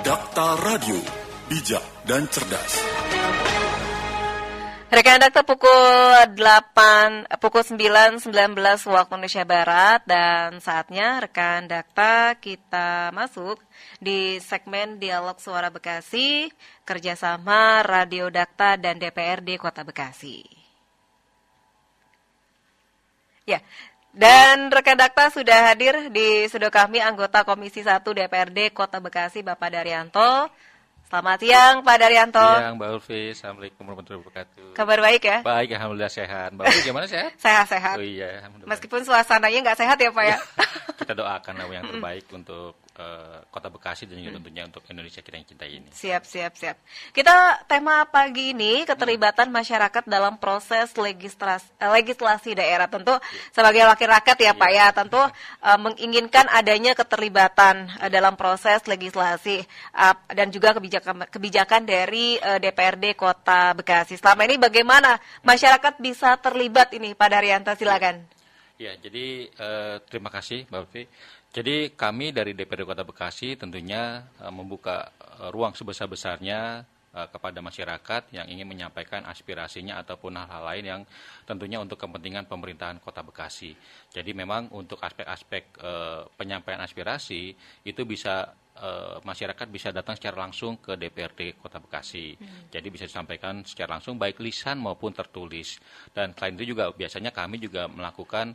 Dakta Radio, bijak dan cerdas. Rekan Dakta pukul 9.19 waktu Indonesia Barat, dan saatnya rekan Dakta kita masuk di segmen Dialog Suara Bekasi kerjasama Radio Dakta dan DPRD Kota Bekasi. Ya, dan rekan Dakta sudah hadir di studio kami anggota Komisi 1 DPRD Kota Bekasi Bapak Daryanto. Selamat siang Pak Daryanto. Siang Mbak Ulfi, Assalamualaikum warahmatullahi wabarakatuh. Kabar baik ya? Baik, Alhamdulillah sehat. Mbak Ulfi gimana, sehat? Sehat-sehat. Oh iya, Alhamdulillah. Meskipun suasananya nggak sehat ya Pak ya? Kita doakan yang terbaik untuk Kota Bekasi dan juga tentunya untuk Indonesia kita yang cintai ini. Siap. Kita tema pagi ini keterlibatan masyarakat dalam proses legislasi daerah. Tentu sebagai wakil rakyat ya Pak ya, tentu menginginkan adanya keterlibatan dalam proses legislasi dan juga kebijakan dari DPRD Kota Bekasi. Selama ini bagaimana masyarakat bisa terlibat ini Pak Daryanto, silakan. Ya, jadi terima kasih Mbak Ulfi. Jadi kami dari DPRD Kota Bekasi tentunya membuka ruang sebesar-besarnya kepada masyarakat yang ingin menyampaikan aspirasinya ataupun hal-hal lain yang tentunya untuk kepentingan pemerintahan Kota Bekasi. Jadi memang untuk aspek-aspek penyampaian aspirasi itu bisa masyarakat bisa datang secara langsung ke DPRD Kota Bekasi. Jadi bisa disampaikan secara langsung baik lisan maupun tertulis. Dan selain itu juga biasanya kami juga melakukan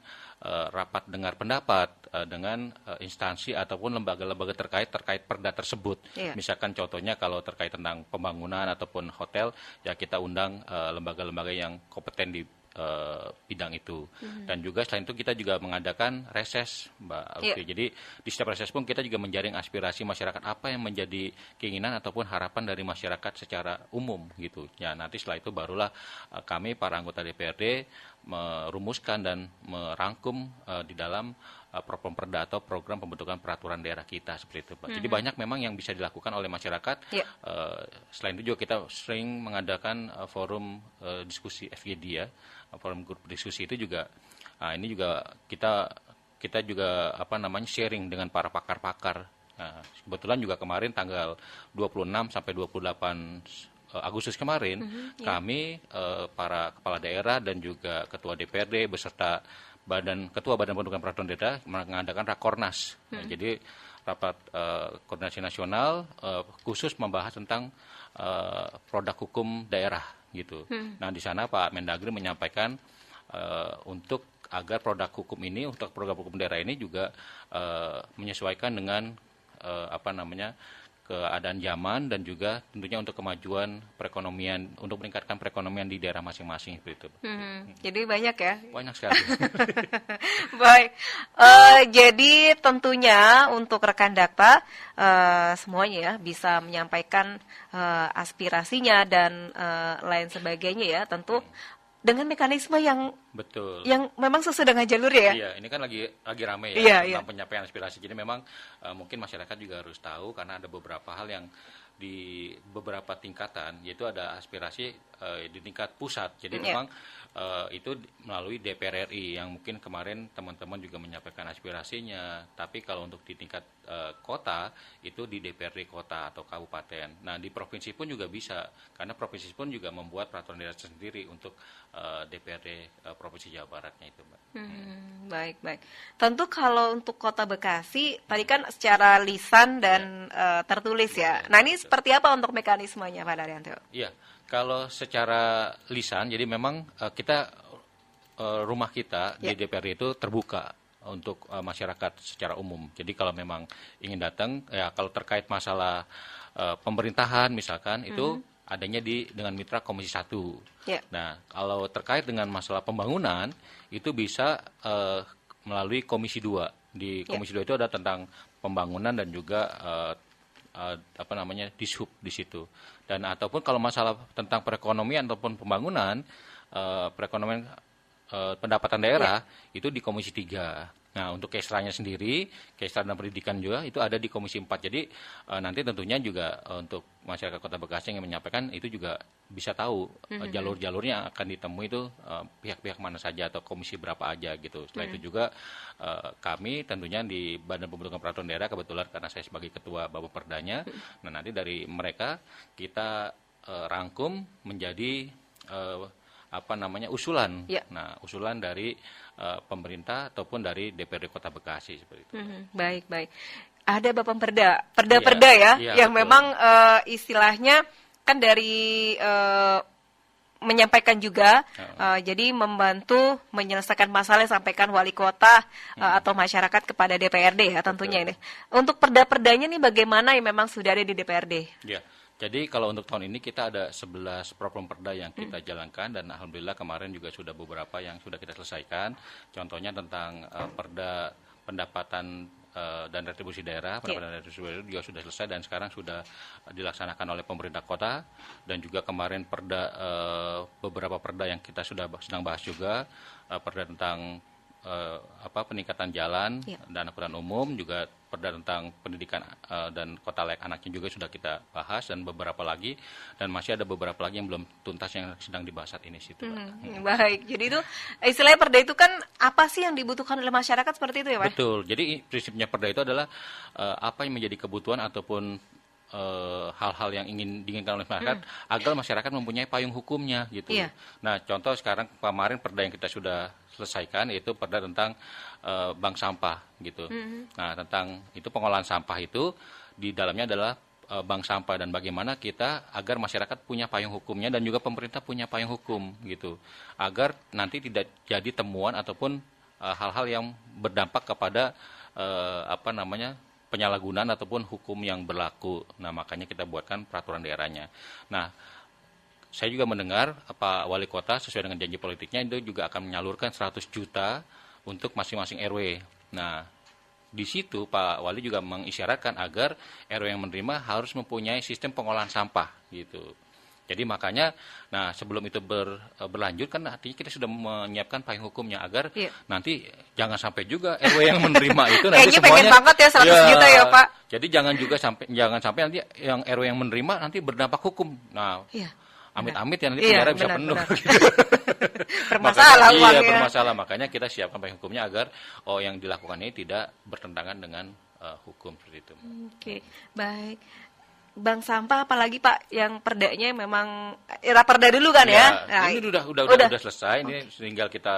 rapat dengar pendapat dengan instansi ataupun lembaga-lembaga terkait perda tersebut. Misalkan contohnya kalau terkait tentang pembangunan ataupun hotel, ya kita undang lembaga-lembaga yang kompeten di bidang itu. Dan juga selain itu kita juga mengadakan reses Mbak Alfi. Jadi di setiap reses pun kita juga menjaring aspirasi masyarakat apa yang menjadi keinginan ataupun harapan dari masyarakat secara umum gitu. Ya nanti setelah itu barulah kami para anggota DPRD merumuskan dan merangkum di dalam program perda atau program pembentukan peraturan daerah kita seperti itu Pak. Jadi banyak memang yang bisa dilakukan oleh masyarakat. Selain itu juga kita sering mengadakan forum diskusi FGD ya, forum grup diskusi itu juga. Nah, ini juga kita juga sharing dengan para pakar-pakar. Nah, kebetulan juga kemarin tanggal 26 sampai 28 Agustus kemarin kami para kepala daerah dan juga ketua DPRD beserta Ketua Badan Pembentukan Peraturan Daerah mengadakan Rakornas. Jadi rapat koordinasi nasional khusus membahas tentang produk hukum daerah gitu. Nah di sana Pak Mendagri menyampaikan untuk agar produk hukum ini, untuk program hukum daerah ini juga menyesuaikan dengan keadaan zaman dan juga tentunya untuk kemajuan perekonomian, untuk meningkatkan perekonomian di daerah masing-masing seperti itu. Jadi banyak ya? Banyak sekali. Baik, jadi tentunya untuk rekan Dakta semuanya ya bisa menyampaikan aspirasinya dan lain sebagainya ya, tentu dengan mekanisme yang betul, yang memang sesuai dengan jalur ya. Iya, ini kan lagi ramai ya tentang penyampaian aspirasi. Jadi memang mungkin masyarakat juga harus tahu karena ada beberapa hal yang di beberapa tingkatan, yaitu ada aspirasi di tingkat pusat. Jadi memang itu melalui DPR RI yang mungkin kemarin teman-teman juga menyampaikan aspirasinya. Tapi kalau untuk di tingkat kota itu di DPRD kota atau kabupaten. Nah di provinsi pun juga bisa, karena provinsi pun juga membuat peraturan daerah sendiri untuk DPRD Provinsi Jawa Baratnya itu, Mbak. Baik. Tentu kalau untuk Kota Bekasi tadi kan secara lisan dan tertulis ya. Nah ini seperti apa untuk mekanismenya Pak Daryanto? Iya, kalau secara lisan, jadi memang kita rumah kita di DPRD itu terbuka untuk masyarakat secara umum. Jadi kalau memang ingin datang, ya kalau terkait masalah pemerintahan misalkan itu adanya dengan mitra Komisi 1. Nah, kalau terkait dengan masalah pembangunan itu bisa melalui Komisi 2. Di Komisi 2 itu ada tentang pembangunan dan juga dishub di situ. Dan ataupun kalau masalah tentang perekonomian ataupun pembangunan, perekonomian pendapatan daerah itu di Komisi 3. Nah, untuk Kesranya sendiri, Kesra dan Pendidikan juga itu ada di Komisi 4. Jadi nanti tentunya juga untuk masyarakat Kota Bekasi yang menyampaikan itu juga bisa tahu jalur-jalurnya yang akan ditemui itu pihak-pihak mana saja atau komisi berapa aja gitu. Setelah itu juga kami tentunya di Badan Pembentukan Peraturan Daerah, kebetulan karena saya sebagai ketua Bapeperdanya, nah nanti dari mereka kita rangkum menjadi usulan. Nah, usulan dari pemerintah ataupun dari DPRD Kota Bekasi seperti itu. Baik. Ada perda ya, yang betul. Memang istilahnya kan dari menyampaikan juga, jadi membantu menyelesaikan masalah yang disampaikan wali kota atau masyarakat kepada DPRD ya tentunya ini. Untuk perda-perdanya nih bagaimana yang memang sudah ada di DPRD? Ya. Jadi kalau untuk tahun ini kita ada 11 program perda yang kita jalankan dan alhamdulillah kemarin juga sudah beberapa yang sudah kita selesaikan. Contohnya tentang perda pendapatan dan retribusi daerah, pendapatan dan retribusi daerah juga sudah selesai dan sekarang sudah dilaksanakan oleh pemerintah kota, dan juga kemarin beberapa perda yang kita sedang bahas juga, perda tentang peningkatan jalan dan angkutan umum, juga perda tentang pendidikan dan kota layak anaknya juga sudah kita bahas, dan beberapa lagi, dan masih ada beberapa lagi yang belum tuntas yang sedang dibahas saat ini situ. Baik, jadi itu istilahnya perda itu kan apa sih yang dibutuhkan oleh masyarakat seperti itu ya Pak? Betul, jadi prinsipnya perda itu adalah apa yang menjadi kebutuhan ataupun hal-hal yang diinginkan oleh masyarakat agar masyarakat mempunyai payung hukumnya gitu. Nah, contoh sekarang kemarin perda yang kita sudah selesaikan yaitu perda tentang bank sampah gitu. Nah, tentang itu pengolahan sampah itu di dalamnya adalah bank sampah dan bagaimana kita agar masyarakat punya payung hukumnya dan juga pemerintah punya payung hukum gitu. Agar nanti tidak jadi temuan ataupun hal-hal yang berdampak kepada penyalahgunaan ataupun hukum yang berlaku. Nah, makanya kita buatkan peraturan daerahnya. Nah, saya juga mendengar Pak Wali Kota sesuai dengan janji politiknya itu juga akan menyalurkan 100 juta untuk masing-masing RW. Nah, di situ Pak Wali juga mengisyaratkan agar RW yang menerima harus mempunyai sistem pengolahan sampah gitu. Jadi makanya, nah sebelum itu berlanjut kan artinya kita sudah menyiapkan payung hukumnya agar nanti jangan sampai juga RW yang menerima itu nanti kayaknya semuanya pengen banget ya 100 juta ya Pak. Jadi jangan sampai nanti yang RW yang menerima nanti berdampak hukum. Nah, amit-amit ya nanti penjara bisa penuh. Bermasalah uangnya. Iya, bermasalah. Makanya kita siapkan payung hukumnya agar yang dilakukan ini tidak bertentangan dengan hukum seperti itu. Oke, baik. Bank sampah apalagi Pak yang perdanya memang era perda dulu kan ya? Nah, ini udah selesai. Ini tinggal kita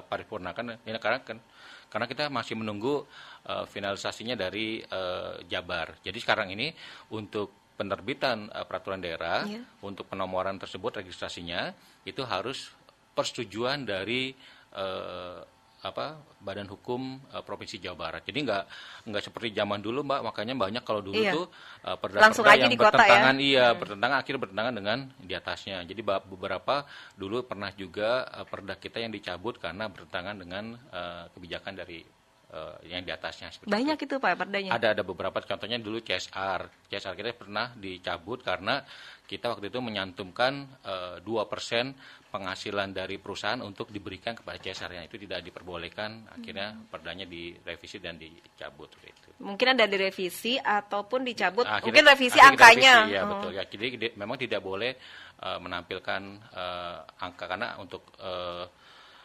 paripurnakan. Ini karena kita masih menunggu finalisasinya dari Jabar. Jadi sekarang ini untuk penerbitan peraturan daerah untuk penomoran tersebut registrasinya itu harus persetujuan dari Badan Hukum Provinsi Jawa Barat. Jadi nggak seperti zaman dulu Mbak, makanya banyak kalau dulu tuh perda-perda yang bertentangan akhirnya bertentangan dengan di atasnya. Jadi beberapa dulu pernah juga perda kita yang dicabut karena bertentangan dengan kebijakan dari yang di atasnya. Banyak itu Pak perdanya. Ada beberapa, contohnya dulu CSR kita pernah dicabut karena kita waktu itu menyantumkan 2% penghasilan dari perusahaan untuk diberikan kepada CSR, yang itu tidak diperbolehkan. Akhirnya perdanya direvisi dan dicabut itu. Mungkin ada direvisi ataupun dicabut. Mungkin revisi angkanya. Iya betul ya. Jadi memang tidak boleh menampilkan angka karena untuk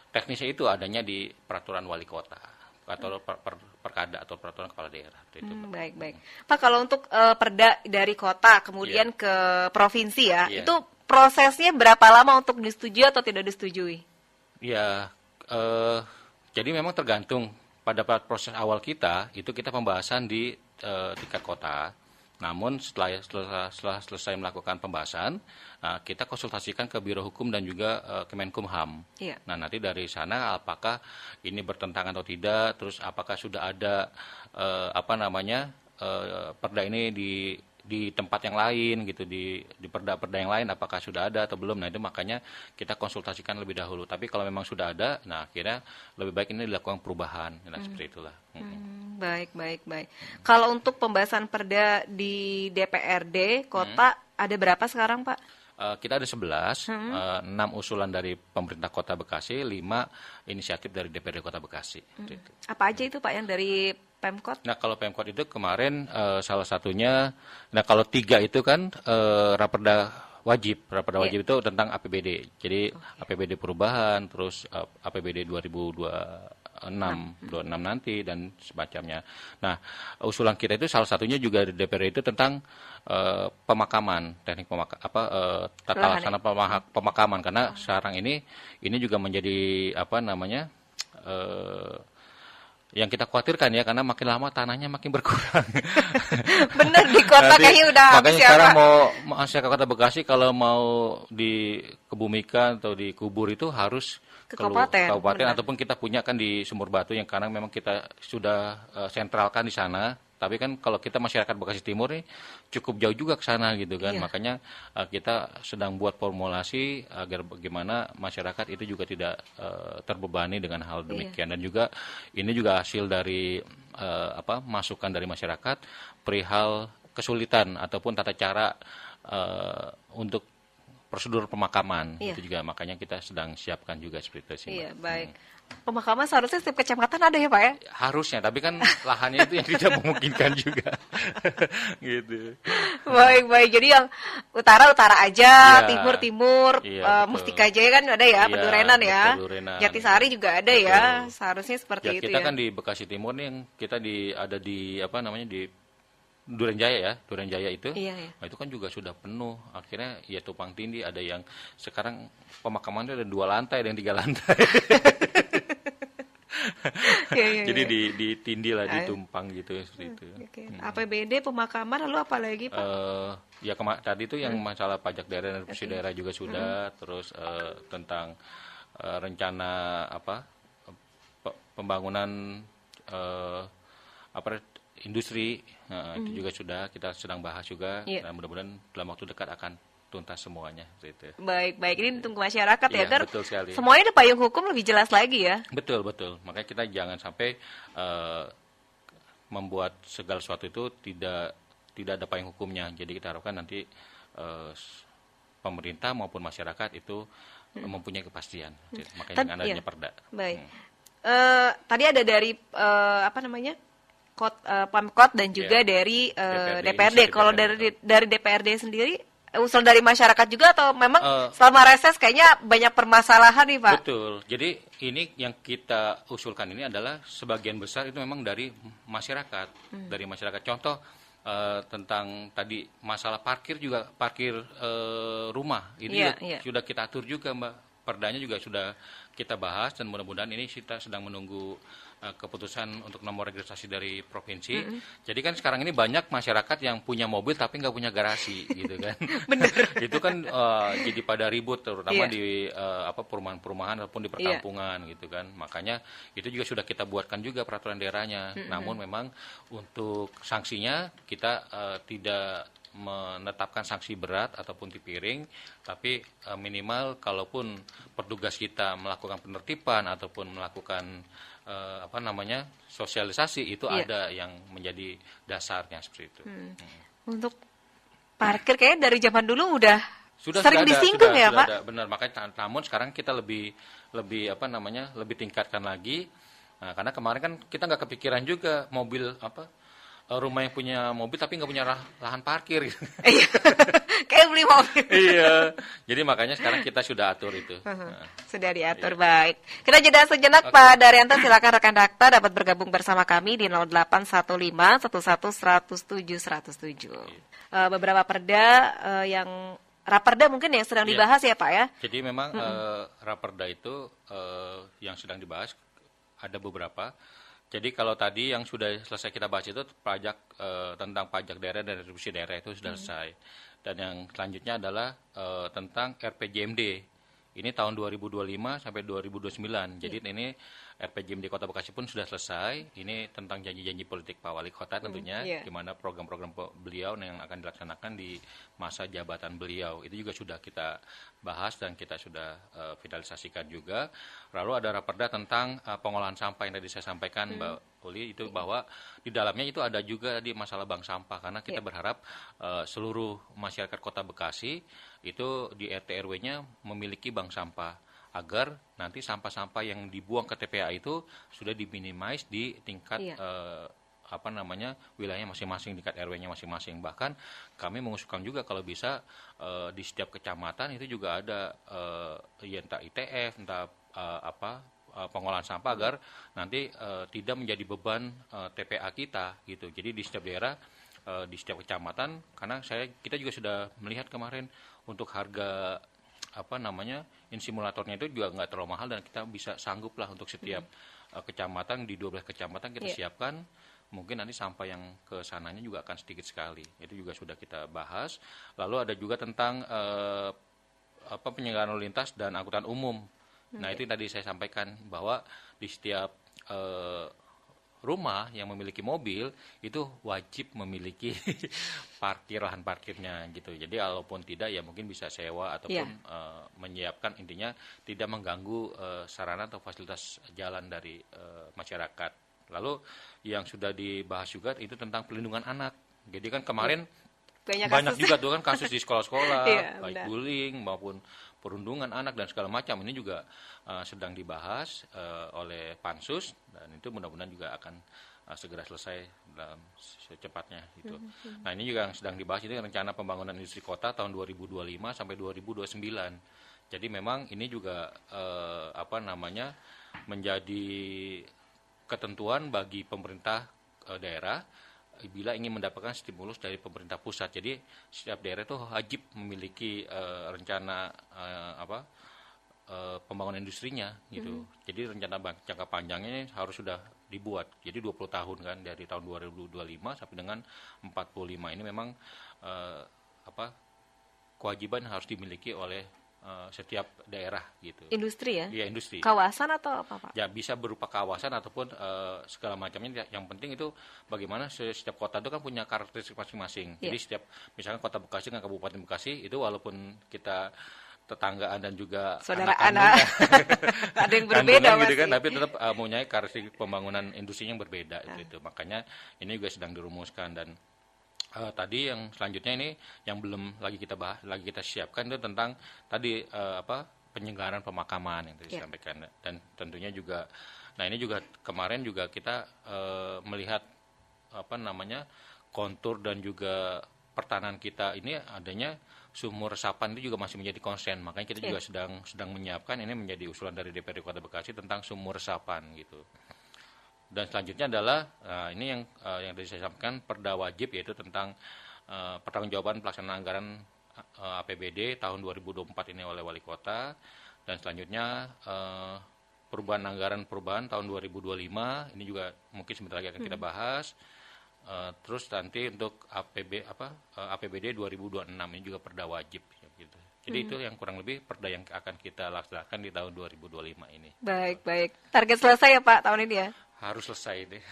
teknisnya itu adanya di peraturan wali kota atau perkada atau peraturan kepala daerah. Itu. Baik. Pak, kalau untuk perda dari kota kemudian ke provinsi itu prosesnya berapa lama untuk disetujui atau tidak disetujui? Ya, jadi memang tergantung pada proses awal kita pembahasan di tingkat kota. Namun setelah selesai melakukan pembahasan, kita konsultasikan ke Biro Hukum dan juga Kemenkumham. Nah, nanti dari sana apakah ini bertentangan atau tidak, terus apakah sudah ada perda ini di tempat yang lain gitu, di perda-perda yang lain apakah sudah ada atau belum. Nah, itu makanya kita konsultasikan lebih dahulu. Tapi kalau memang sudah ada, nah akhirnya lebih baik ini dilakukan perubahan. Nah, seperti itulah. Baik. Kalau untuk pembahasan perda di DPRD kota ada berapa sekarang Pak? Kita ada 11, 6 usulan dari pemerintah Kota Bekasi, 5 inisiatif dari DPRD Kota Bekasi. Gitu. Apa aja itu Pak yang dari Pemkot? Nah kalau Pemkot itu kemarin salah satunya, nah kalau 3 itu kan raperda wajib itu tentang APBD. Jadi APBD perubahan, terus APBD 2026 nanti dan semacamnya. Nah, usulan kita itu salah satunya juga di DPR itu tentang pemakaman, teknik tata laksana pemakaman, karena sekarang ini juga menjadi yang kita khawatirkan ya, karena makin lama tanahnya makin berkurang. Bener, di kota kayaknya udah habis makanya ya, sekarang Pak. masyarakat Kota Bekasi kalau mau dikebumikan atau dikubur itu harus Ke kabupaten, benar. ataupun kita punya kan di Sumur Batu, yang karena memang kita sudah sentralkan di sana. Tapi kan kalau kita masyarakat Bekasi Timur nih cukup jauh juga ke sana gitu kan. Iya. Makanya kita sedang buat formulasi agar bagaimana masyarakat itu juga tidak terbebani dengan hal demikian. Dan juga ini juga hasil dari masukan dari masyarakat perihal kesulitan ataupun tata cara untuk prosedur pemakaman. Iya. Itu juga makanya kita sedang siapkan juga seperti itu sih. Iya, baik. Pemakaman seharusnya setiap kecamatan ada ya Pak ya? Harusnya, tapi kan lahannya itu yang tidak memungkinkan juga. Gitu. Baik. Jadi yang utara aja, Iya. timur, Iya, betul. Mustika Jaya kan ada ya, Iya, Pendurenan ya. Pendurenan. Jatisari juga ada Betul. ya. Seharusnya seperti itu Kita ya. kan di Bekasi Timur nih, yang kita ada di di Duren Jaya ya, Duren Jaya itu. Iya, iya. Nah, itu kan juga sudah penuh. Akhirnya ya tumpang tindih, ada yang sekarang pemakamannya ada 2 lantai, ada yang 3 lantai. Iya. Jadi ditindih lah, ditumpang gitu seperti itu. Oke. APBD, pemakaman, lalu apa lagi Pak? Tadi itu yang masalah pajak daerah dan retribusi daerah juga sudah, terus tentang rencana pembangunan industri, itu juga sudah kita sedang bahas juga. Iya. Dan mudah-mudahan dalam waktu dekat akan tuntas semuanya gitu. Baik. Ini tunggu masyarakat ya, Iya, agar betul sekali. semuanya ada payung hukum lebih jelas lagi ya. Betul. Makanya kita jangan sampai membuat segala sesuatu itu tidak ada payung hukumnya. Jadi kita harapkan nanti pemerintah maupun masyarakat itu mempunyai kepastian. Makanya dengan adanya perda. Baik. Tadi ada dari Pemkot dan juga dari DPRD. Kalau dari DPRD sendiri, usul dari masyarakat juga atau memang selama reses kayaknya banyak permasalahan nih Pak? Betul. Jadi ini yang kita usulkan ini adalah sebagian besar itu memang dari masyarakat. Dari masyarakat. Contoh tentang tadi masalah parkir rumah. Ini sudah kita atur juga Mbak. Perdanya juga sudah kita bahas dan mudah-mudahan ini kita sedang menunggu keputusan untuk nomor registrasi dari provinsi. Jadi kan sekarang ini banyak masyarakat yang punya mobil tapi nggak punya garasi gitu kan. Benar. Itu kan jadi pada ribut terutama di perumahan-perumahan ataupun di perkampungan gitu kan. Makanya itu juga sudah kita buatkan juga peraturan daerahnya. Namun memang untuk sanksinya kita tidak menetapkan sanksi berat ataupun dipiring, tapi minimal kalaupun petugas kita melakukan penertiban ataupun melakukan sosialisasi itu ada yang menjadi dasarnya seperti itu. Untuk parkir kayaknya dari zaman dulu udah sudah sering disinggung ya Pak? Ada, benar, makanya namun sekarang kita lebih tingkatkan lagi. Nah, karena kemarin kan kita nggak kepikiran juga rumah yang punya mobil tapi nggak punya lahan parkir. Iya, kayak beli mobil. Iya, jadi makanya sekarang kita sudah atur itu. Sudah diatur, baik. Kita jeda sejenak Pak Daryanto, silakan rekan Dakta dapat bergabung bersama kami di 0815 11 107 107. Beberapa perda yang raperda mungkin yang sedang dibahas ya Pak ya? Jadi memang raperda itu yang sedang dibahas ada beberapa. Jadi kalau tadi yang sudah selesai kita bahas itu pajak tentang pajak daerah dan retribusi daerah itu sudah selesai. Dan yang selanjutnya adalah tentang RPJMD. Ini tahun 2025 sampai 2029. Jadi ini RPJMD Kota Bekasi pun sudah selesai. Ini tentang janji-janji politik Pak Wali Kota tentunya, di mana program-program beliau yang akan dilaksanakan di masa jabatan beliau. Itu juga sudah kita bahas dan kita sudah finalisasikan juga. Lalu ada raperda tentang pengolahan sampah yang tadi saya sampaikan, Mbak Uli, itu bahwa di dalamnya itu ada juga di masalah bank sampah, karena kita berharap seluruh masyarakat Kota Bekasi itu di RT RW-nya memiliki bank sampah, agar nanti sampah-sampah yang dibuang ke TPA itu sudah diminimize di tingkat wilayah masing-masing, tingkat RW-nya masing-masing. Bahkan kami mengusulkan juga kalau bisa di setiap kecamatan itu juga ada entah ITF, entah pengolahan sampah, agar nanti tidak menjadi beban TPA kita gitu. Jadi di setiap daerah, di setiap kecamatan, karena kita juga sudah melihat kemarin untuk harga insimulatornya itu juga nggak terlalu mahal, dan kita bisa sanggup lah untuk setiap kecamatan, di 12 kecamatan kita siapkan. Mungkin nanti sampah yang ke sananya juga akan sedikit sekali. Itu juga sudah kita bahas. Lalu ada juga tentang penyelenggaraan lalu lintas dan angkutan umum. Nah, itu tadi saya sampaikan bahwa di setiap rumah yang memiliki mobil itu wajib memiliki lahan parkirnya gitu. Jadi walaupun tidak, ya mungkin bisa sewa ataupun menyiapkan, intinya tidak mengganggu sarana atau fasilitas jalan dari masyarakat. Lalu yang sudah dibahas juga itu tentang perlindungan anak. Jadi kan kemarin banyak juga tuh kan kasus di sekolah-sekolah, baik bullying maupun perundungan anak dan segala macam. Ini juga sedang dibahas oleh Pansus, dan itu mudah-mudahan juga akan segera selesai dalam secepatnya gitu. Nah, ini juga yang sedang dibahas, itu rencana pembangunan industri kota tahun 2025 sampai 2029. Jadi memang ini juga menjadi ketentuan bagi pemerintah daerah bila ingin mendapatkan stimulus dari pemerintah pusat. Jadi setiap daerah itu wajib memiliki rencana pembangunan industrinya gitu. Jadi rencana jangka panjangnya ini harus sudah dibuat. Jadi 20 tahun kan, dari tahun 2025 sampai dengan 45. Ini memang kewajiban harus dimiliki oleh setiap daerah gitu. Industri ya? Iya, industri. Kawasan atau apa, Pak? Ya, bisa berupa kawasan ataupun segala macamnya. Yang penting itu bagaimana setiap kota itu kan punya karakteristik masing-masing. Jadi setiap, misalkan Kota Bekasi dengan Kabupaten Bekasi itu walaupun kita tetanggaan dan juga saudaraan, ada yang berbeda gitu kan, tapi tetap mempunyai karakteristik pembangunan industrinya yang berbeda gitu. Makanya ini juga sedang dirumuskan. Dan tadi yang selanjutnya ini yang belum lagi kita bahas, lagi kita siapkan, itu tentang tadi penyelenggaraan pemakaman yang tadi disampaikan. Dan tentunya juga, nah ini juga kemarin juga kita melihat kontur dan juga pertahanan kita ini adanya sumur resapan itu juga masih menjadi concern. Makanya kita juga sedang menyiapkan, ini menjadi usulan dari DPRD Kota Bekasi tentang sumur resapan gitu. Dan selanjutnya adalah ini yang tadi saya sampaikan, perda wajib, yaitu tentang pertanggungjawaban pelaksanaan anggaran APBD tahun 2024 ini oleh Wali Kota. Dan selanjutnya perubahan tahun 2025, ini juga mungkin sebentar lagi akan kita bahas. Terus nanti untuk APBD 2026 ini juga perda wajib gitu. Jadi itu yang kurang lebih perda yang akan kita laksanakan di tahun 2025 ini. Baik. Target selesai ya Pak tahun ini ya? Harus selesai deh.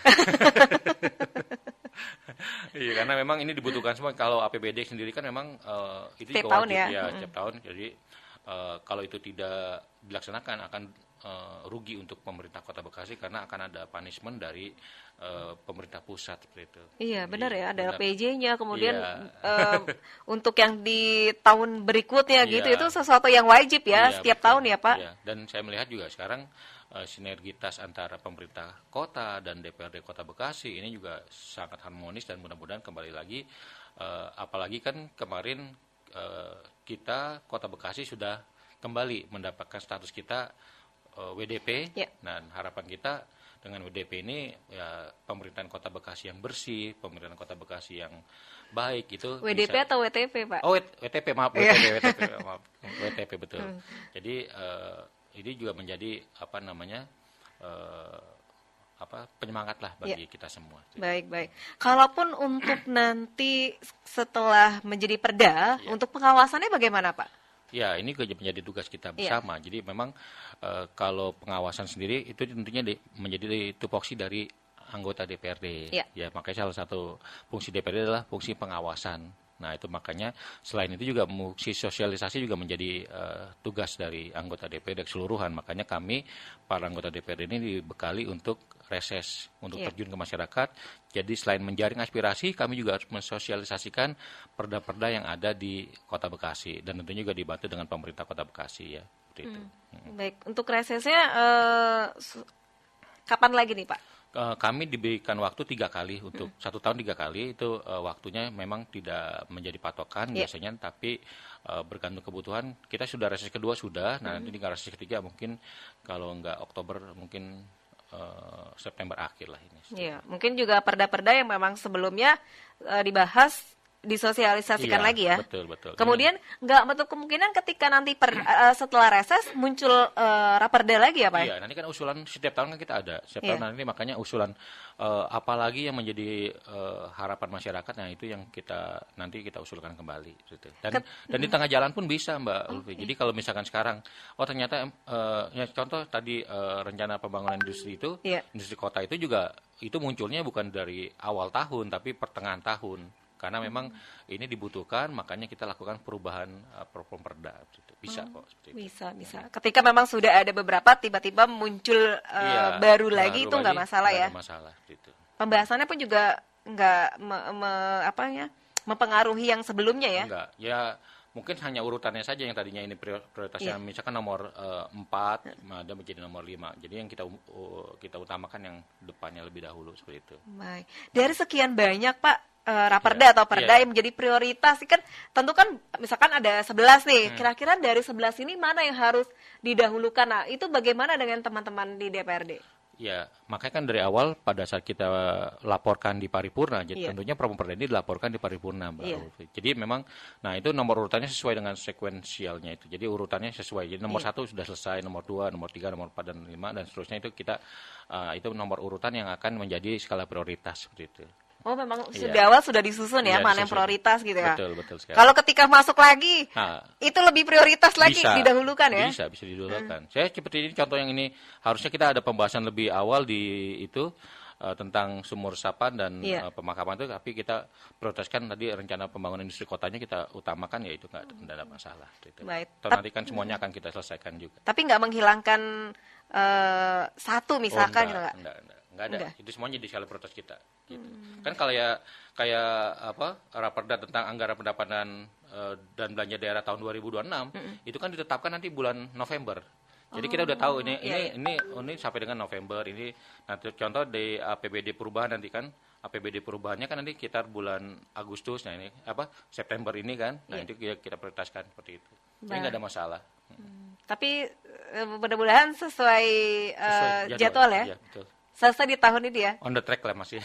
Iya, karena memang ini dibutuhkan semua. Kalau APBD sendiri kan memang itu setiap juga tahun wajib ya. Setiap tahun. Jadi kalau itu tidak dilaksanakan akan rugi untuk pemerintah Kota Bekasi, karena akan ada punishment dari pemerintah pusat seperti itu. Iya, benar ya, ada LPJ-nya, kemudian untuk yang di tahun berikutnya gitu, itu sesuatu yang wajib ya, setiap betul. tahun ya Pak. Iya. Dan saya melihat juga sekarang sinergitas antara pemerintah kota dan DPRD Kota Bekasi ini juga sangat harmonis, dan mudah-mudahan kembali lagi, apalagi kan kemarin kita Kota Bekasi sudah kembali mendapatkan status kita WDP. Dan harapan kita dengan WDP ini ya pemerintahan Kota Bekasi yang bersih, pemerintahan Kota Bekasi yang baik itu. WDP bisa... atau WTP Pak? Oh, WTP, maaf. WTP betul. Jadi ini juga menjadi penyemangat lah bagi kita semua. Baik. Kalaupun untuk nanti setelah menjadi perda, untuk pengawasannya bagaimana Pak? Ya, ini menjadi tugas kita bersama. Jadi memang kalau pengawasan sendiri itu tentunya menjadi tupoksi dari anggota DPRD. Ya, makanya salah satu fungsi DPRD adalah fungsi pengawasan. Nah, itu makanya selain itu juga fungsi sosialisasi juga menjadi tugas dari anggota DPRD keseluruhan. Makanya kami, para anggota DPRD ini dibekali untuk reses, untuk terjun ke masyarakat. Jadi selain menjaring aspirasi, kami juga harus mensosialisasikan perda-perda yang ada di Kota Bekasi. Dan tentunya juga dibantu dengan pemerintah Kota Bekasi ya. Seperti itu. Baik, untuk resesnya kapan lagi nih Pak? Kami diberikan waktu 3 kali untuk 1 tahun 3 kali itu waktunya memang tidak menjadi patokan biasanya, tapi bergantung kebutuhan. Kita sudah reses kedua sudah, nah nanti tinggal reses ketiga mungkin kalau enggak Oktober mungkin September akhir lah ini. Iya, mungkin juga perda-perda yang memang sebelumnya dibahas disosialisasikan lagi ya. Betul. Kemudian nggak menutup kemungkinan ketika nanti setelah reses muncul raperda lagi ya Pak? Iya, nanti kan usulan setiap tahun kan kita ada. Setiap tahun nanti makanya usulan apalagi yang menjadi harapan masyarakat, nah itu yang nanti kita usulkan kembali. Gitu. Dan di tengah jalan pun bisa Mbak Ulfi. Jadi kalau misalkan sekarang, ternyata ya contoh tadi rencana pembangunan industri itu, industri kota itu juga itu munculnya bukan dari awal tahun tapi pertengahan tahun. Karena memang ini dibutuhkan, makanya kita lakukan perubahan program perda. Bisa kok. Seperti itu. Bisa. Ketika memang sudah ada beberapa, tiba-tiba muncul baru lagi, itu nggak masalah ya? Nggak masalah. Gitu. Pembahasannya pun juga nggak mempengaruhi yang sebelumnya ya? Enggak. Ya mungkin hanya urutannya saja yang tadinya ini prioritasnya, misalkan nomor 4, ada menjadi nomor 5. Jadi yang kita utamakan yang depannya lebih dahulu, seperti itu. Baik. Dari sekian banyak Pak, raperda atau perda yang menjadi prioritas kan tentu kan misalkan ada 11 nih, kira-kira dari 11 ini mana yang harus didahulukan? Nah, itu bagaimana dengan teman-teman di DPRD? Ya, makanya kan dari awal pada saat kita laporkan di paripurna, jadi tentunya program perda ini dilaporkan di paripurna, Mbak Ulfi. Jadi memang, nah itu nomor urutannya sesuai dengan sekuensialnya itu. Jadi urutannya sesuai. Jadi nomor 1 sudah selesai, nomor 2, nomor 3, nomor 4 dan 5 dan seterusnya itu kita itu nomor urutan yang akan menjadi skala prioritas seperti itu. Oh, memang sudah awal sudah disusun ya, mana yang prioritas gitu ya. Betul sekali. Kalau ketika masuk lagi, itu lebih prioritas lagi didahulukan ya. Bisa didahulukan. Saya seperti ini contoh yang ini harusnya kita ada pembahasan lebih awal di itu tentang sumur resapan dan pemakaman itu, tapi kita prioritaskan tadi rencana pembangunan industri kotanya kita utamakan, ya itu nggak ada masalah. Gitu. Baik. Nanti kan semuanya akan kita selesaikan juga. Tapi nggak menghilangkan satu misalkan gitu nggak? Nggak ada. Itu semuanya di skala prioritas kita. Gitu. Kan kayak raperda tentang anggaran pendapatan dan belanja daerah tahun 2026 itu kan ditetapkan nanti bulan November. Jadi kita udah tahu ini sampai dengan November ini. Nah, contoh di APBD perubahan nanti kan APBD perubahannya kan nanti sekitar bulan Agustus. Nah ini September ini kan. Nah itu kita prioritaskan seperti itu. Jadi nggak ada masalah. Tapi mudah-mudahan sesuai jadwal ya. Iya, betul. Selesai di tahun ini ya? On the track lah masih.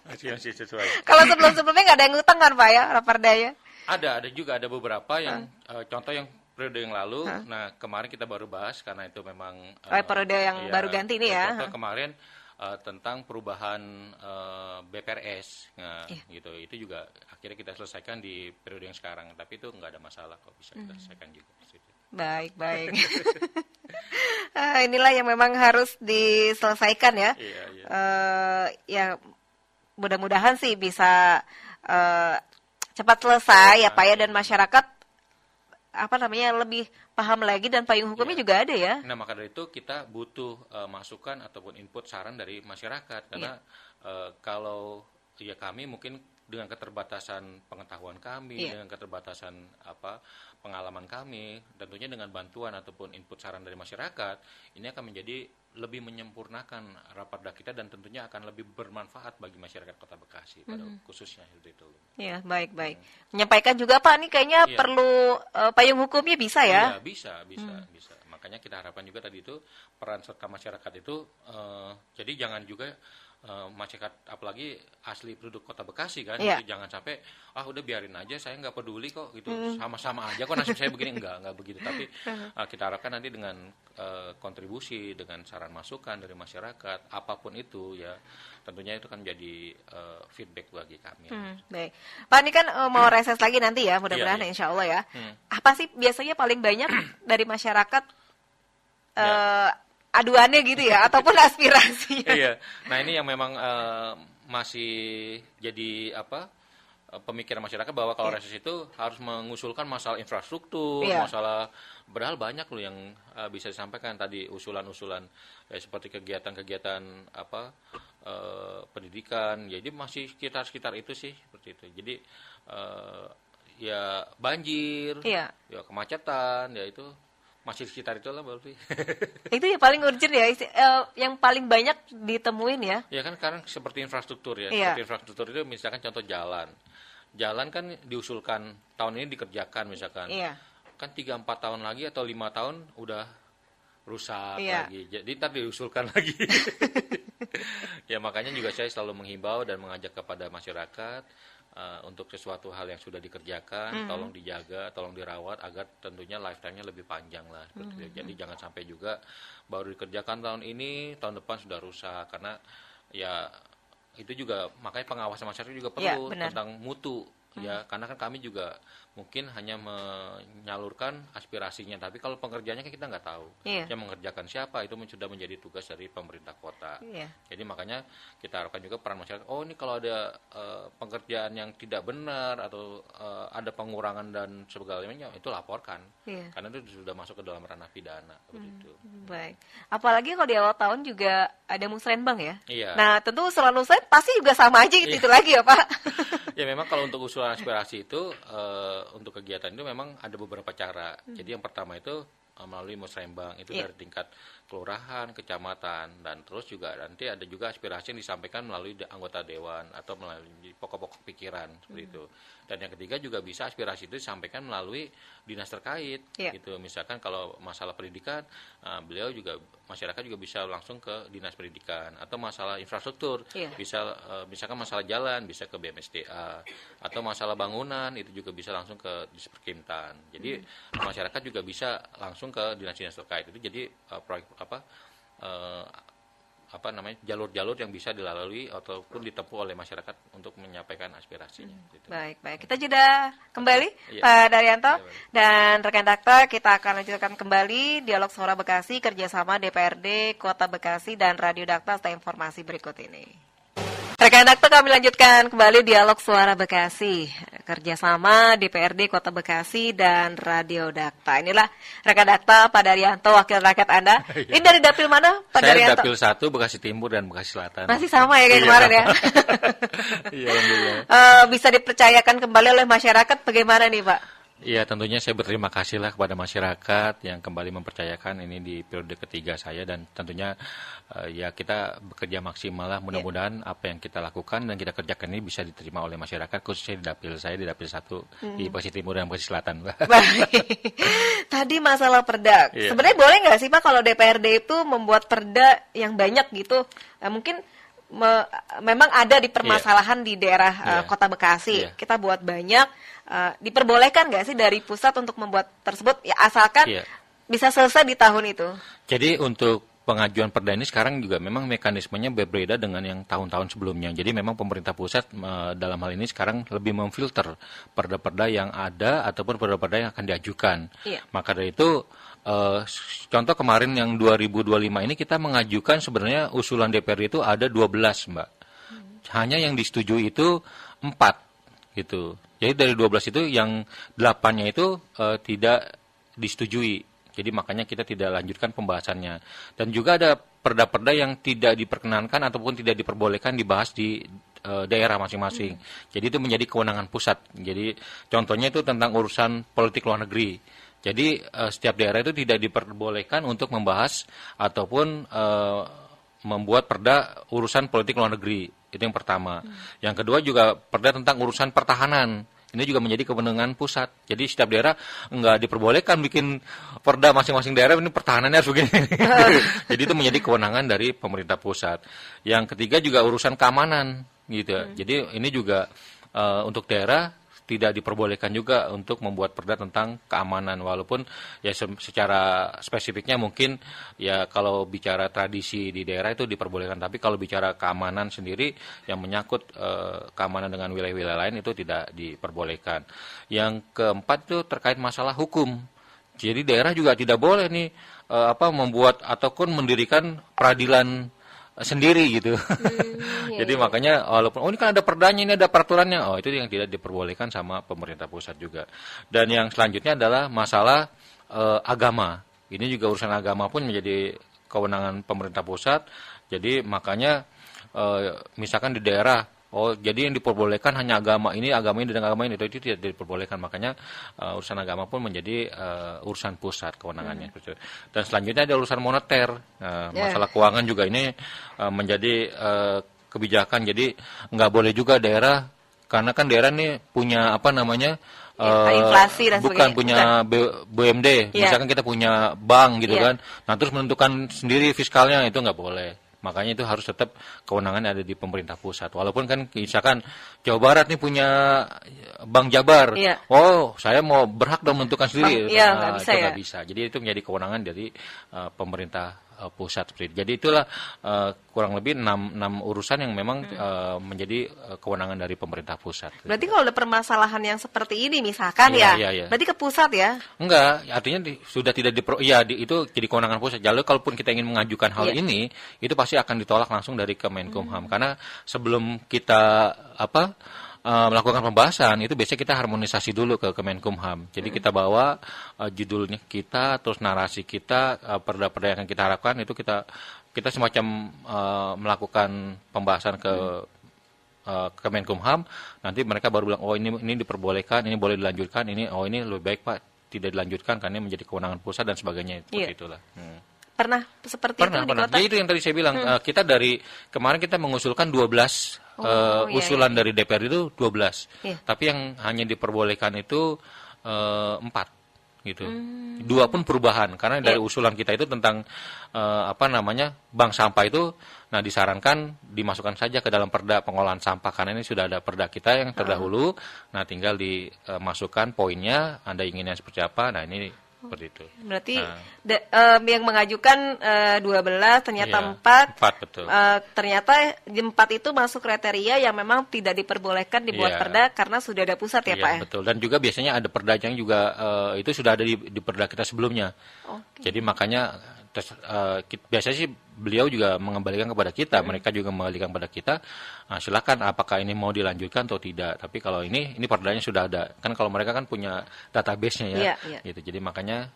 masih sesuai. Kalau sebelum-sebelumnya nggak ada yang ngutang kan Pak ya, raperdanya? Ada juga ada beberapa yang contoh yang periode yang lalu. Nah kemarin kita baru bahas karena itu memang periode yang baru ganti ini ya. Contoh kemarin tentang perubahan BPRS, gitu. Itu juga akhirnya kita selesaikan di periode yang sekarang. Tapi itu nggak ada masalah kok, bisa kita selesaikan juga. Baik. Inilah yang memang harus diselesaikan ya. Ya mudah-mudahan sih bisa cepat selesai ya Pak ya, dan masyarakat lebih paham lagi dan payung hukumnya juga ada ya. Nah maka dari itu kita butuh masukan ataupun input saran dari masyarakat karena kalau kami mungkin dengan keterbatasan pengetahuan kami, dengan keterbatasan pengalaman kami, tentunya dengan bantuan ataupun input saran dari masyarakat, ini akan menjadi lebih menyempurnakan raperda kita dan tentunya akan lebih bermanfaat bagi masyarakat Kota Bekasi pada khususnya itu. Iya, baik. Menyampaikan juga Pak, ini kayaknya perlu payung hukumnya bisa ya? Iya, bisa. Makanya kita harapkan juga tadi itu peran serta masyarakat itu, jadi jangan juga masyarakat apalagi asli penduduk Kota Bekasi kan, Iya. gitu. Jangan sampai udah biarin aja, saya nggak peduli kok gitu, sama-sama aja kok nasib saya begini, enggak begitu. Tapi kita harapkan nanti dengan kontribusi, dengan saran masukan dari masyarakat, apapun itu ya, tentunya itu kan menjadi feedback bagi kami. Baik, Pak, ini kan mau reses lagi nanti ya, mudah-mudahan Iya. insya Allah ya. Apa sih biasanya paling banyak dari masyarakat aduannya gitu ya, ataupun aspirasinya? Iya, nah ini yang memang masih jadi pemikiran masyarakat bahwa kalau reses itu harus mengusulkan masalah infrastruktur, Iya. masalah padahal banyak loh yang bisa disampaikan tadi, usulan-usulan seperti kegiatan-kegiatan pendidikan. Jadi masih sekitar itu sih, seperti itu. Jadi ya banjir, Iya. ya kemacetan, ya itu masih sekitar itulah Mbak Lutfi. Itu yang paling urgent ya, yang paling banyak ditemuin ya. Ya kan sekarang seperti infrastruktur ya. Iya. Seperti infrastruktur itu misalkan contoh jalan. Jalan kan diusulkan tahun ini dikerjakan misalkan. Iya. Kan 3-4 tahun lagi atau 5 tahun udah rusak Iya. lagi. Jadi ntar diusulkan lagi. Ya makanya juga saya selalu menghimbau dan mengajak kepada masyarakat untuk sesuatu hal yang sudah dikerjakan, tolong dijaga, tolong dirawat agar tentunya lifetime-nya lebih panjang lah. Seperti itu. Jadi jangan sampai juga baru dikerjakan tahun ini, tahun depan sudah rusak, karena ya itu juga makanya pengawasan masyarakat juga Iya, perlu benar. tentang mutu. Ya, karena kan kami juga mungkin hanya menyalurkan aspirasinya, tapi kalau pengerjaannya kan kita nggak tahu. Iya. Yang mengerjakan siapa itu sudah menjadi tugas dari pemerintah kota. Iya. Jadi makanya kita harapkan juga peran masyarakat. Oh ini kalau ada pengerjaan yang tidak benar atau ada pengurangan dan sebagainya, itu laporkan. Iya. Karena itu sudah masuk ke dalam ranah pidana. Begitu. Baik. Apalagi kalau di awal tahun juga ada musrenbang ya. Iya. Nah, tentu usulan pasti juga sama aja gitu, itu lagi ya, Pak. Ya memang kalau untuk usulan aspirasi itu untuk kegiatan itu memang ada beberapa cara. Jadi yang pertama itu melalui musrembang itu Iya. dari tingkat kelurahan, kecamatan, dan terus juga nanti ada juga aspirasi yang disampaikan melalui anggota dewan atau melalui pokok-pokok pikiran seperti itu. Dan yang ketiga juga bisa aspirasi itu disampaikan melalui dinas terkait. Iya. Gitu. Misalkan kalau masalah pendidikan, beliau juga masyarakat juga bisa langsung ke dinas pendidikan atau masalah infrastruktur, Iya. bisa misalkan masalah jalan bisa ke BMSDA atau masalah bangunan itu juga bisa langsung ke Disperkimtan. Jadi masyarakat juga bisa langsung ke dinas-dinas terkait itu. Jadi proyek jalur-jalur yang bisa dilalui ataupun ditempuh oleh masyarakat untuk menyampaikan aspirasinya. Gitu. Baik. Kita jeda kembali, Iya. Pak Daryanto. Iya, baik. Dan rekan Dakta, kita akan lanjutkan kembali Dialog Suara Bekasi kerjasama DPRD Kota Bekasi dan Radio Dakta setelah informasi berikut ini. Rekan Dakta, kami lanjutkan kembali Dialog Suara Bekasi kerjasama DPRD Kota Bekasi dan Radio Dakta. Inilah rekan Dakta, Pak Daryanto, wakil rakyat Anda. Ini dari dapil mana, Pak Saya Daryanto? Dapil 1 Bekasi Timur dan Bekasi Selatan. Masih sama ya kayak Iya. kemarin ya. Iya, alhamdulillah. Bisa dipercayakan kembali oleh masyarakat bagaimana nih, Pak? Iya, tentunya saya berterima kasih lah kepada masyarakat yang kembali mempercayakan ini di periode ketiga saya, dan tentunya ya kita bekerja maksimal lah, mudah-mudahan apa yang kita lakukan dan kita kerjakan ini bisa diterima oleh masyarakat, khususnya di dapil saya di dapil 1 di Bekasi Timur dan Bekasi Selatan. Baik. Tadi masalah perda. Iya. Sebenarnya boleh nggak sih, Pak, kalau DPRD itu membuat perda yang banyak gitu? Mungkin memang ada di permasalahan di daerah Iya. Kota Bekasi. Iya. Kita buat banyak. Diperbolehkan nggak sih dari pusat untuk membuat tersebut? Ya asalkan Iya. bisa selesai di tahun itu. Jadi untuk pengajuan perda ini sekarang juga memang mekanismenya berbeda dengan yang tahun-tahun sebelumnya. Jadi memang pemerintah pusat dalam hal ini sekarang lebih memfilter perda-perda yang ada ataupun perda-perda yang akan diajukan. Iya. Maka dari itu contoh kemarin yang 2025 ini kita mengajukan sebenarnya usulan DPR itu ada 12, Mbak. Hanya yang disetujui itu 4 gitu. Jadi dari 12 itu yang 8-nya itu tidak disetujui. Jadi makanya kita tidak lanjutkan pembahasannya. Dan juga ada perda-perda yang tidak diperkenankan ataupun tidak diperbolehkan dibahas di daerah masing-masing. Jadi itu menjadi kewenangan pusat. Jadi contohnya itu tentang urusan politik luar negeri. Jadi setiap daerah itu tidak diperbolehkan untuk membahas ataupun membuat perda urusan politik luar negeri. Itu yang pertama. Yang kedua juga perda tentang urusan pertahanan. ini juga menjadi kewenangan pusat. Jadi setiap daerah nggak diperbolehkan bikin perda masing-masing daerah ini pertahanannya harus begini. Jadi itu menjadi kewenangan dari pemerintah pusat. Yang ketiga juga urusan keamanan gitu. Jadi ini juga untuk daerah tidak diperbolehkan juga untuk membuat perda tentang keamanan, walaupun ya secara spesifiknya mungkin ya kalau bicara tradisi di daerah itu diperbolehkan, tapi kalau bicara keamanan sendiri yang menyangkut keamanan dengan wilayah-wilayah lain itu tidak diperbolehkan. Yang keempat itu terkait masalah hukum. Jadi daerah juga tidak boleh nih membuat ataupun mendirikan peradilan sendiri gitu. Jadi makanya walaupun ini kan ada perdanya, ini ada peraturannya, itu yang tidak diperbolehkan sama pemerintah pusat juga. Dan yang selanjutnya adalah masalah agama. Ini juga urusan agama pun menjadi kewenangan pemerintah pusat. Jadi makanya misalkan di daerah jadi yang diperbolehkan hanya agama ini dan agama ini, itu tidak diperbolehkan. Makanya urusan agama pun menjadi urusan pusat kewenangannya. Dan selanjutnya ada urusan moneter. Masalah keuangan juga ini menjadi kebijakan. Jadi nggak boleh juga daerah, karena kan daerah ini punya inflasi dan bukan punya BUMD. Misalkan kita punya bank gitu kan. Nah terus menentukan sendiri fiskalnya, itu nggak boleh. Makanya itu harus tetap kewenangan ada di pemerintah pusat. Walaupun kan misalkan Jawa Barat nih punya Bank Jabar. Saya mau berhak dong menentukan sendiri. Nggak bisa, itu nggak bisa. Jadi itu menjadi kewenangan dari pemerintah pusat. Jadi itulah kurang lebih 6 urusan yang memang menjadi kewenangan dari pemerintah pusat. Berarti kalau ada permasalahan yang seperti ini misalkan berarti ke pusat ya? Enggak, artinya sudah tidak itu jadi kewenangan pusat. Lalu kalaupun kita ingin mengajukan hal ini, itu pasti akan ditolak langsung dari Kemenkumham. Karena sebelum kita melakukan pembahasan itu biasanya kita harmonisasi dulu ke Kemenkumham. Jadi kita bawa judulnya kita, terus narasi kita, perda-perda yang kita harapkan itu kita semacam melakukan pembahasan ke Kemenkumham. Nanti mereka baru bilang ini diperbolehkan, ini boleh dilanjutkan, ini lebih baik Pak tidak dilanjutkan karena ini menjadi kewenangan pusat dan sebagainya. Seperti itulah. Pernah seperti itu di kota? Jadi itu yang tadi saya bilang, kita dari kemarin kita mengusulkan 12 usulan dari DPR itu 12. Tapi yang hanya diperbolehkan itu 4 gitu. 2 pun perubahan karena dari usulan kita itu tentang bank sampah itu disarankan dimasukkan saja ke dalam perda pengolahan sampah karena ini sudah ada perda kita yang terdahulu. Tinggal dimasukkan poinnya, Anda inginnya seperti apa. Ini seperti itu. Berarti yang mengajukan 12 ternyata 4. 4 betul. Ternyata 4 itu masuk kriteria yang memang tidak diperbolehkan dibuat perda karena sudah ada pusat ya Pak ya. Betul. Dan juga biasanya ada perda yang juga itu sudah ada di perda kita sebelumnya. Jadi makanya biasanya sih beliau juga mengembalikan kepada kita, mereka juga mengembalikan kepada kita. Silakan apakah ini mau dilanjutkan atau tidak. Tapi kalau ini perdanya sudah ada. Kan kalau mereka kan punya database-nya ya. Gitu. Jadi makanya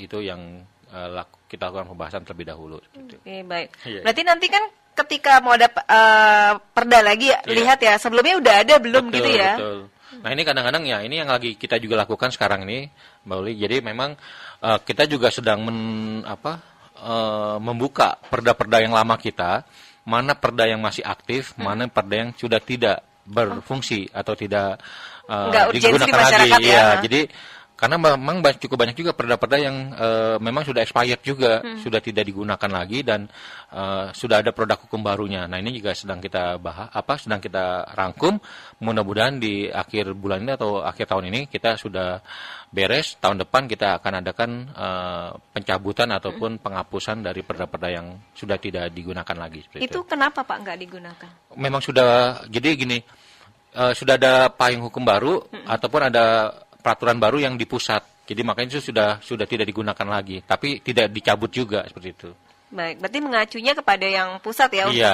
itu yang kita lakukan pembahasan terlebih dahulu. Gitu. Baik. Berarti nanti kan ketika mau ada perda lagi lihat ya sebelumnya udah ada belum gitu ya. Betul. Nah ini kadang-kadang ini yang lagi kita juga lakukan sekarang ini Mbak Uli. Jadi memang kita juga sedang membuka perda-perda yang lama kita, mana perda yang masih aktif, mana perda yang sudah tidak berfungsi atau tidak digunakan lagi. Jadi karena memang cukup banyak juga perda-perda yang memang sudah expired juga, sudah tidak digunakan lagi dan sudah ada produk hukum barunya. Nah ini juga sedang kita sedang kita rangkum. Mudah-mudahan di akhir bulan ini atau akhir tahun ini kita sudah beres. Tahun depan kita akan adakan pencabutan ataupun penghapusan dari perda-perda yang sudah tidak digunakan lagi. Itu kenapa Pak nggak digunakan? Memang sudah, jadi gini, sudah ada payung hukum baru ataupun ada peraturan baru yang di pusat. Jadi makanya itu sudah tidak digunakan lagi, tapi tidak dicabut juga seperti itu. Baik, berarti mengacunya kepada yang pusat ya untuk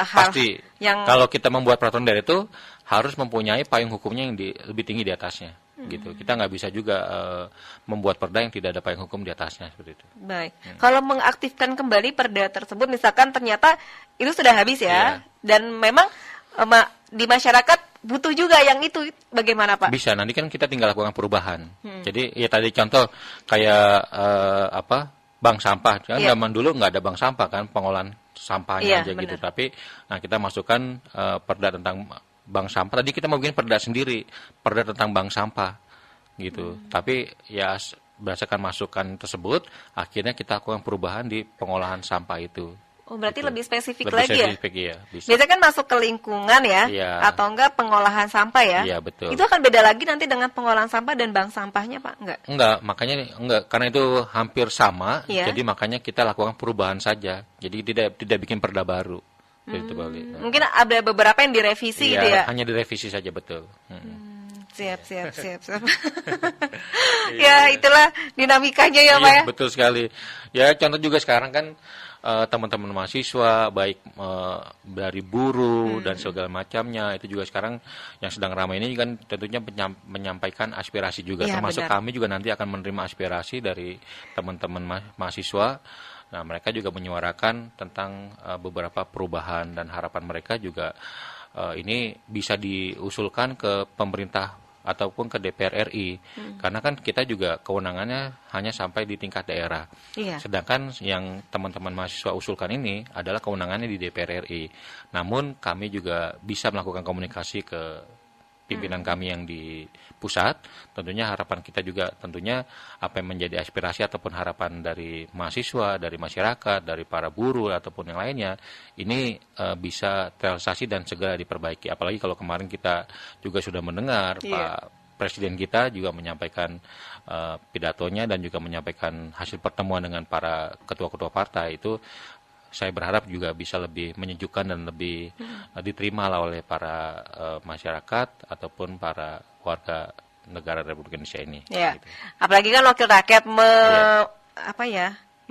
pasti. Kalau kita membuat peraturan daerah itu harus mempunyai payung hukumnya yang lebih tinggi di atasnya. Gitu. Kita nggak bisa juga membuat perda yang tidak ada payung hukum di atasnya seperti itu. Baik. Kalau mengaktifkan kembali perda tersebut, misalkan ternyata itu sudah habis ya, dan memang di masyarakat butuh juga yang itu, bagaimana Pak? Bisa, nanti kan kita tinggal lakukan perubahan. Jadi tadi contoh kayak bank sampah, kan zaman dulu nggak ada bank sampah kan, pengolahan sampahnya aja gitu. Tapi kita masukkan perda tentang bank sampah. Tadi kita mau bikin perda sendiri, perda tentang bank sampah gitu. Tapi ya berdasarkan masukan tersebut, akhirnya kita lakukan perubahan di pengolahan sampah itu. Oh, berarti Gitu. lebih spesifik Lebih lagi spesifik, ya? iya, bisa. Biasanya kan masuk ke lingkungan ya, Iya. atau enggak pengolahan sampah ya? Iya, betul. Itu akan beda lagi nanti dengan pengolahan sampah dan bank sampahnya, Pak? Enggak, makanya enggak, karena itu hampir sama, Iya. jadi makanya kita lakukan perubahan saja. Jadi tidak bikin perda baru. Gitu, Bali. Mungkin ada beberapa yang direvisi gitu ya? Hanya direvisi saja, betul. Siap. Ya, itulah dinamikanya ya, Pak ya? Iya, betul sekali. Ya, contoh juga sekarang kan teman-teman mahasiswa, baik dari buruh dan segala macamnya, itu juga sekarang yang sedang ramai ini kan tentunya menyampaikan aspirasi juga. Ya, Termasuk benar. kami juga nanti akan menerima aspirasi dari teman-teman mahasiswa. Nah, mereka juga menyuarakan tentang beberapa perubahan dan harapan mereka juga ini bisa diusulkan ke pemerintah ataupun ke DPR RI. Karena kan kita juga kewenangannya hanya sampai di tingkat daerah. Iya. Sedangkan yang teman-teman mahasiswa usulkan ini adalah kewenangannya di DPR RI. Namun kami juga bisa melakukan komunikasi ke pimpinan kami yang di pusat. Tentunya harapan kita juga tentunya apa yang menjadi aspirasi ataupun harapan dari mahasiswa, dari masyarakat, dari para buruh ataupun yang lainnya, ini bisa terrealisasi dan segera diperbaiki. Apalagi kalau kemarin kita juga sudah mendengar Iya. Pak Presiden kita juga menyampaikan pidatonya dan juga menyampaikan hasil pertemuan dengan para ketua-ketua partai itu. Saya berharap juga bisa lebih menyejukkan dan lebih diterima lah oleh para masyarakat ataupun para warga negara Republik Indonesia ini. Ya. Gitu. Apalagi kan wakil rakyat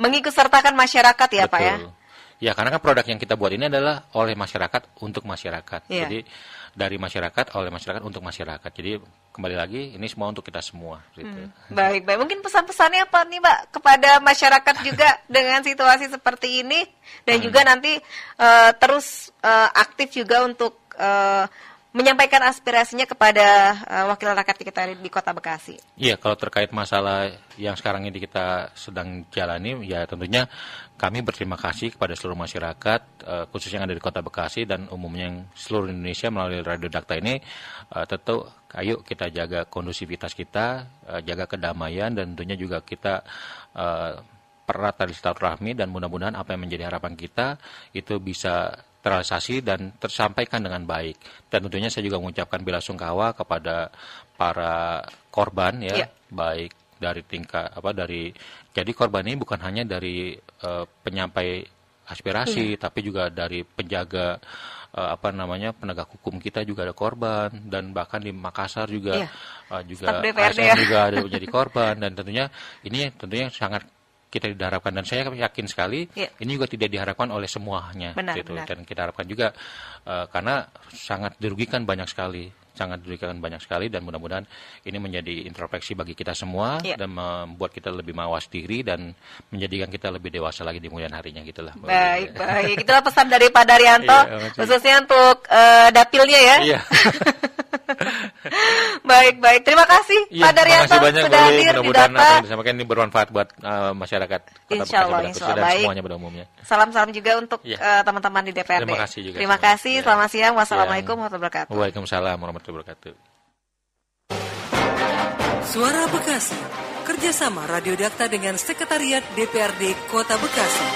mengikut sertakan masyarakat ya, Pak ya? Betul. Ya, karena kan produk yang kita buat ini adalah oleh masyarakat untuk masyarakat. Iya. Jadi dari masyarakat oleh masyarakat untuk masyarakat. Jadi kembali lagi ini semua untuk kita semua. Gitu. Baik. Mungkin pesan-pesannya apa nih, Pak, kepada masyarakat juga dengan situasi seperti ini dan juga nanti terus aktif juga untuk menyampaikan aspirasinya kepada wakil rakyat kita di Kota Bekasi. Iya, kalau terkait masalah yang sekarang ini kita sedang jalani, ya tentunya kami berterima kasih kepada seluruh masyarakat, khususnya yang ada di Kota Bekasi dan umumnya yang seluruh Indonesia melalui Radio Dakta ini. Tentu, ayo kita jaga kondusivitas kita, jaga kedamaian dan tentunya juga kita pererat tali silaturahmi dan mudah-mudahan apa yang menjadi harapan kita itu bisa terrealisasi dan tersampaikan dengan baik. Dan tentunya saya juga mengucapkan bela sungkawa kepada para korban ya, baik dari jadi korban ini bukan hanya dari penyampai aspirasi, tapi juga dari penjaga penegak hukum kita juga ada korban, dan bahkan di Makassar juga juga ASN juga ada menjadi korban, dan tentunya sangat kita diharapkan, dan saya yakin sekali ini juga tidak diharapkan oleh semuanya. Benar. Dan kita harapkan juga karena sangat dirugikan banyak sekali, dan mudah-mudahan ini menjadi introspeksi bagi kita semua dan membuat kita lebih mawas diri dan menjadikan kita lebih dewasa lagi di kemudian harinya gitulah. Baik. Itulah pesan dari Pak Daryanto khususnya untuk dapilnya ya. Iya. Baik. Terima kasih Pak Daryanto sudah hadir di Dakta. Disampaikan ini bermanfaat buat masyarakat Kota Bekasi dan semuanya pada umumnya. Salam-salam juga untuk teman-teman di DPRD. Terima kasih juga. Terima kasih. Selamat siang. Wassalamualaikum warahmatullahi wabarakatuh. Waalaikumsalam warahmatullahi wabarakatuh. Suara Bekasi, kerjasama Radio Dakta dengan Sekretariat DPRD Kota Bekasi.